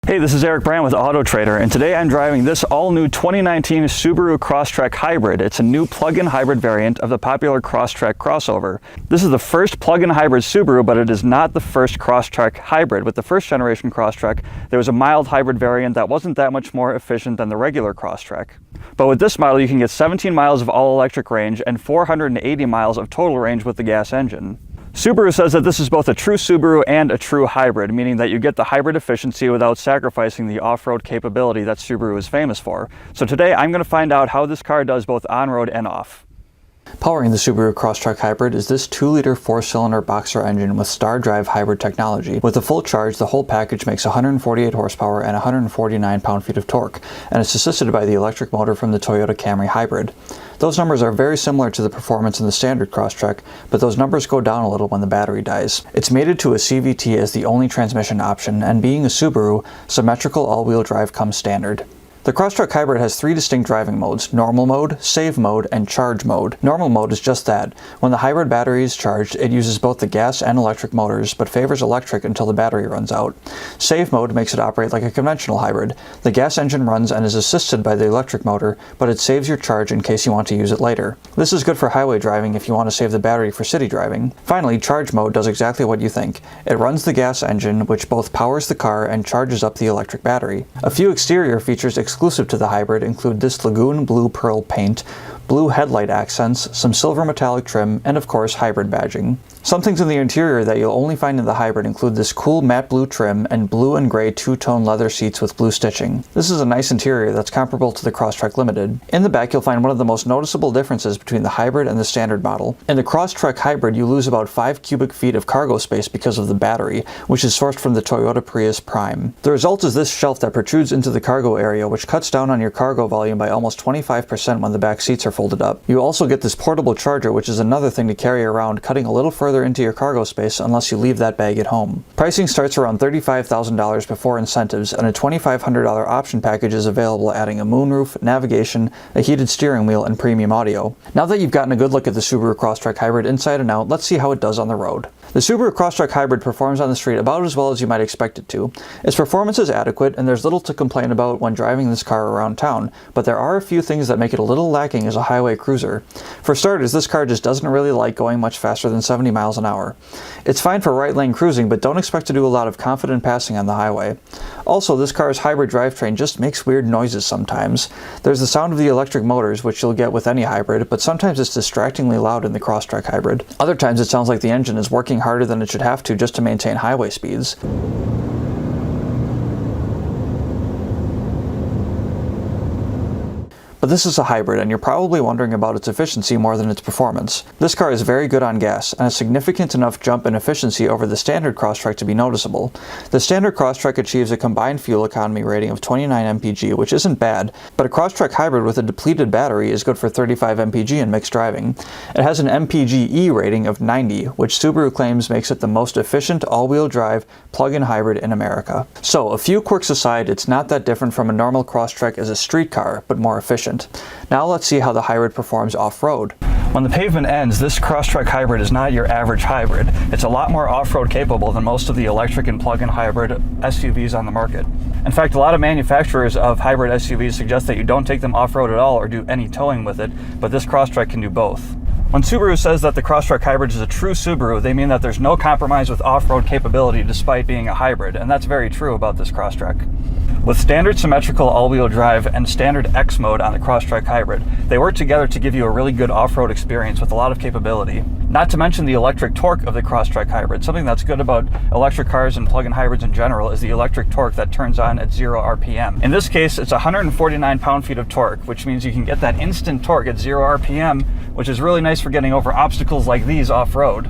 Hey, this is Eric Brand with Autotrader, and today I'm driving this all-new 2019 Subaru Crosstrek Hybrid. It's a new plug-in hybrid variant of the popular Crosstrek crossover. This is the first plug-in hybrid Subaru, but it is not the first Crosstrek hybrid. With the first generation Crosstrek, there was a mild hybrid variant that wasn't that much more efficient than the regular Crosstrek. But with this model, you can get 17 miles of all-electric range and 480 miles of total range with the gas engine. Subaru says that this is both a true Subaru and a true hybrid, meaning that you get the hybrid efficiency without sacrificing the off-road capability that Subaru is famous for. So today I'm going to find out how this car does both on-road and off. Powering the Subaru Crosstrek Hybrid is this 2-liter 4-cylinder boxer engine with Star Drive hybrid technology. With a full charge, the whole package makes 148 horsepower and 149 pound-feet of torque, and it's assisted by the electric motor from the Toyota Camry Hybrid. Those numbers are very similar to the performance in the standard Crosstrek, but those numbers go down a little when the battery dies. It's mated to a CVT as the only transmission option, and being a Subaru, symmetrical all-wheel drive comes standard. The Crosstrek Hybrid has 3 distinct driving modes: normal mode, save mode, and charge mode. Normal mode is just that. When the hybrid battery is charged, it uses both the gas and electric motors, but favors electric until the battery runs out. Save mode makes it operate like a conventional hybrid. The gas engine runs and is assisted by the electric motor, but it saves your charge in case you want to use it later. This is good for highway driving if you want to save the battery for city driving. Finally, charge mode does exactly what you think. It runs the gas engine, which both powers the car and charges up the electric battery. A few exterior features exclusive to the hybrid include this lagoon blue pearl paint, blue headlight accents, some silver metallic trim, and of course hybrid badging. Some things in the interior that you'll only find in the hybrid include this cool matte blue trim and blue and gray two-tone leather seats with blue stitching. This is a nice interior that's comparable to the Crosstrek Limited. In the back, you'll find one of the most noticeable differences between the hybrid and the standard model. In the Crosstrek Hybrid, you lose about 5 cubic feet of cargo space because of the battery, which is sourced from the Toyota Prius Prime. The result is this shelf that protrudes into the cargo area, which cuts down on your cargo volume by almost 25% when the back seats are folded up. You also get this portable charger, which is another thing to carry around, cutting a little further into your cargo space unless you leave that bag at home. Pricing starts around $35,000 before incentives, and a $2,500 option package is available, adding a moonroof, navigation, a heated steering wheel, and premium audio. Now that you've gotten a good look at the Subaru Crosstrek Hybrid inside and out, let's see how it does on the road. The Subaru Crosstrek Hybrid performs on the street about as well as you might expect it to. Its performance is adequate, and there's little to complain about when driving this car around town, but there are a few things that make it a little lacking as a highway cruiser. For starters, this car just doesn't really like going much faster than 70 miles an hour. It's fine for right lane cruising, but don't expect to do a lot of confident passing on the highway. Also, this car's hybrid drivetrain just makes weird noises sometimes. There's the sound of the electric motors, which you'll get with any hybrid, but sometimes it's distractingly loud in the Crosstrek Hybrid. Other times it sounds like the engine is working harder than it should have to just to maintain highway speeds. But this is a hybrid, and you're probably wondering about its efficiency more than its performance. This car is very good on gas, and a significant enough jump in efficiency over the standard Crosstrek to be noticeable. The standard Crosstrek achieves a combined fuel economy rating of 29 mpg, which isn't bad, but a Crosstrek Hybrid with a depleted battery is good for 35 mpg in mixed driving. It has an MPGe rating of 90, which Subaru claims makes it the most efficient all-wheel drive plug-in hybrid in America. So, a few quirks aside, it's not that different from a normal Crosstrek as a street car, but more efficient. Now let's see how the hybrid performs off-road. When the pavement ends, this Crosstrek Hybrid is not your average hybrid. It's a lot more off-road capable than most of the electric and plug-in hybrid SUVs on the market. In fact, a lot of manufacturers of hybrid SUVs suggest that you don't take them off-road at all or do any towing with it, but this Crosstrek can do both. When Subaru says that the Crosstrek Hybrid is a true Subaru, they mean that there's no compromise with off-road capability despite being a hybrid, and that's very true about this Crosstrek. With standard symmetrical all-wheel drive and standard X mode on the Crosstrek Hybrid, they work together to give you a really good off-road experience with a lot of capability. Not to mention the electric torque of the Crosstrek Hybrid. Something that's good about electric cars and plug-in hybrids in general is the electric torque that turns on at 0 RPM. In this case, it's 149 pound-feet of torque, which means you can get that instant torque at 0 RPM, which is really nice for getting over obstacles like these off-road.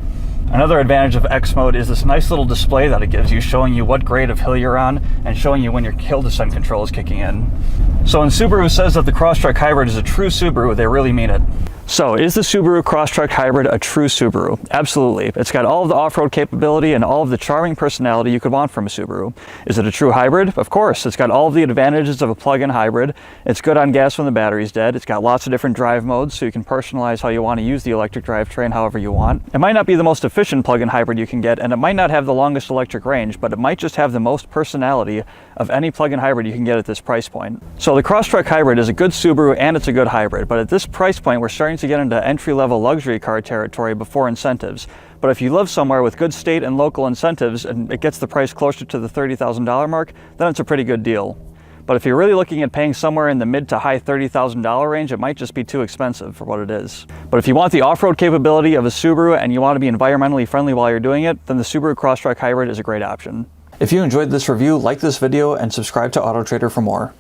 Another advantage of X mode is this nice little display that it gives you, showing you what grade of hill you're on and showing you when your hill descent control is kicking in. So when Subaru says that the Crosstrek Hybrid is a true Subaru, they really mean it. So, is the Subaru Crosstrek Hybrid a true Subaru? Absolutely. It's got all of the off-road capability and all of the charming personality you could want from a Subaru. Is it a true hybrid? Of course. It's got all of the advantages of a plug-in hybrid. It's good on gas when the battery's dead. It's got lots of different drive modes, so you can personalize how you want to use the electric drivetrain however you want. It might not be the most efficient plug-in hybrid you can get, and it might not have the longest electric range, but it might just have the most personality of any plug-in hybrid you can get at this price point. So the Crosstrek Hybrid is a good Subaru and it's a good hybrid, but at this price point we're starting to get into entry-level luxury car territory before incentives. But if you live somewhere with good state and local incentives and it gets the price closer to the $30,000 mark, then it's a pretty good deal. But if you're really looking at paying somewhere in the mid to high $30,000 range, it might just be too expensive for what it is. But if you want the off-road capability of a Subaru and you want to be environmentally friendly while you're doing it, then the Subaru Crosstrek Hybrid is a great option. If you enjoyed this review, like this video and subscribe to Autotrader for more.